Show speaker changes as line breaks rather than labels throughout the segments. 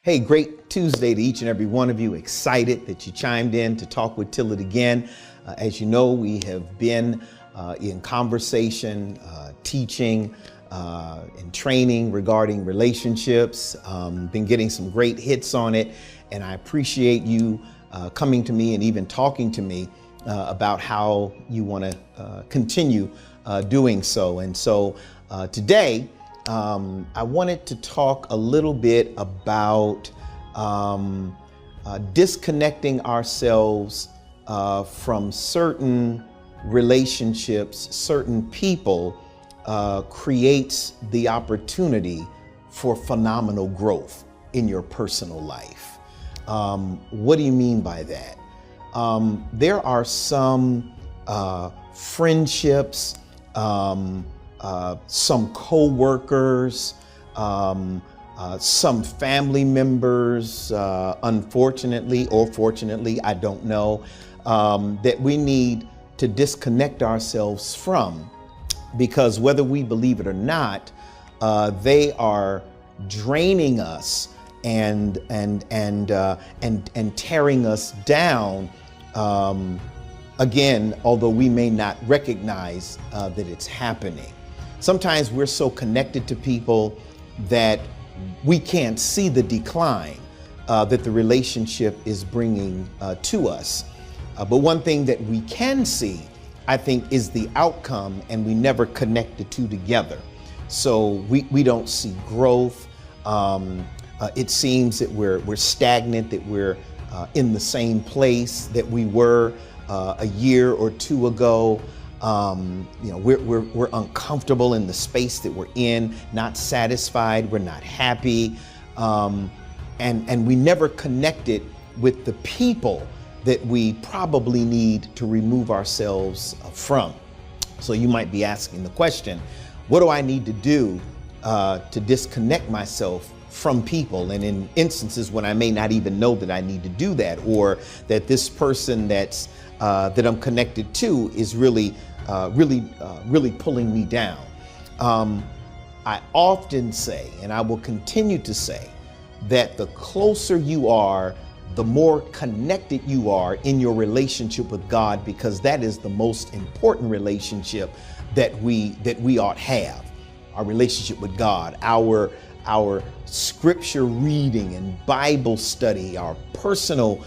Hey, great Tuesday to each and every one of you. Excited that you chimed in to talk with Tillett again. As you know, we have been in conversation, teaching, and training regarding relationships. Been getting some great hits on it, and I appreciate you coming to me and even talking to me about how you want to continue doing so. And so today, I wanted to talk a little bit about disconnecting ourselves from certain relationships, certain people, creates the opportunity for phenomenal growth in your personal life. What do you mean by that? There are some friendships, some co-workers, some family members, unfortunately or fortunately, I don't know, that we need to disconnect ourselves from, because whether we believe it or not, they are draining us and tearing us down. Again, although we may not recognize that it's happening. Sometimes we're so connected to people that we can't see the decline that the relationship is bringing to us. But one thing that we can see, I think, is the outcome, and we never connect the two together. So we don't see growth. It seems that we're stagnant, that we're in the same place that we were a year or two ago. We're uncomfortable in the space that we're in, not satisfied, we're not happy, and we never connected with the people that we probably need to remove ourselves from. So you might be asking the question, what do I need to do to disconnect myself from people? And in instances when I may not even know that I need to do that, or that this person that I'm connected to is really pulling me down. I often say, and I will continue to say, that the closer you are, the more connected you are in your relationship with God, because that is the most important relationship that we ought have. Our relationship with God, our scripture reading and Bible study, our personal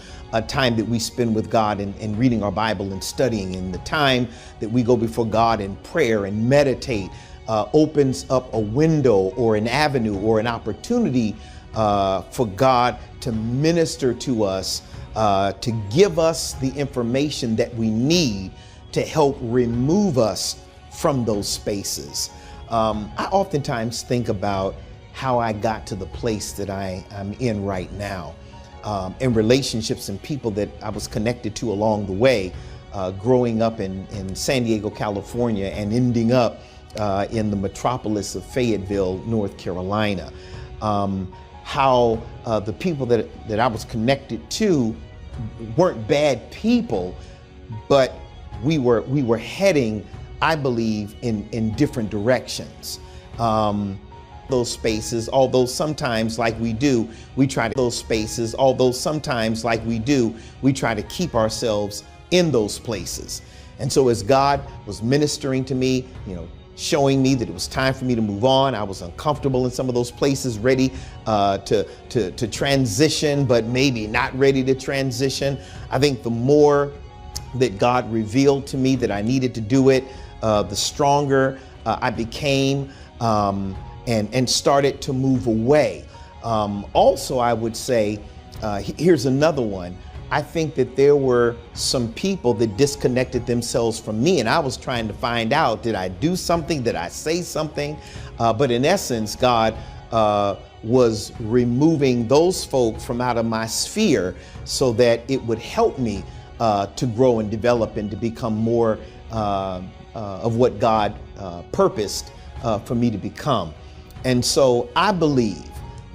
time that we spend with God and reading our Bible and studying, and the time that we go before God in prayer and meditate, opens up a window or an avenue or an opportunity for God to minister to us, to give us the information that we need to help remove us from those spaces. I oftentimes think about how I got to the place that I'm in right now, and relationships and people that I was connected to along the way, growing up in San Diego, California, and ending up in the metropolis of Fayetteville, North Carolina. How the people that I was connected to weren't bad people, but we were heading, I believe, in different directions. Those spaces, although sometimes like we do, we try to keep ourselves in those places. And so as God was ministering to me, showing me that it was time for me to move on, I was uncomfortable in some of those places, ready to transition, but maybe not ready to transition. I think the more that God revealed to me that I needed to do it, the stronger I became, and started to move away. Also, I would say, here's another one. I think that there were some people that disconnected themselves from me, and I was trying to find out, did I do something? Did I say something? But in essence, God was removing those folk from out of my sphere so that it would help me to grow and develop and to become more of what God purposed for me to become. And so I believe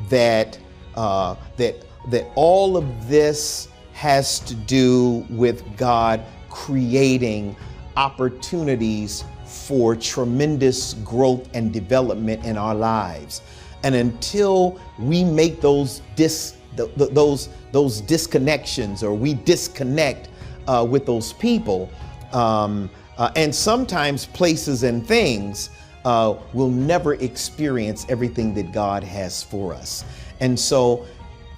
that that all of this has to do with God creating opportunities for tremendous growth and development in our lives. And until we make those those disconnections, or we disconnect with those people. And sometimes places and things will never experience everything that God has for us. And so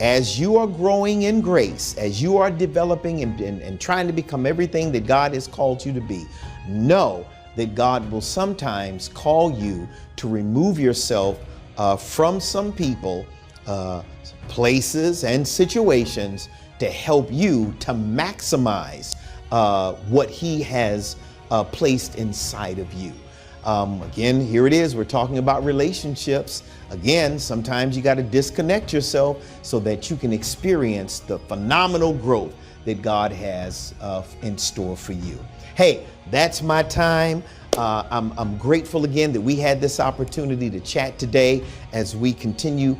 as you are growing in grace, as you are developing and trying to become everything that God has called you to be, know that God will sometimes call you to remove yourself from some people, places, and situations to help you to maximize what He has placed inside of you. Again, here it is. We're talking about relationships. Again, sometimes you got to disconnect yourself so that you can experience the phenomenal growth that God has in store for you. Hey, that's my time. I'm grateful again that we had this opportunity to chat today as we continue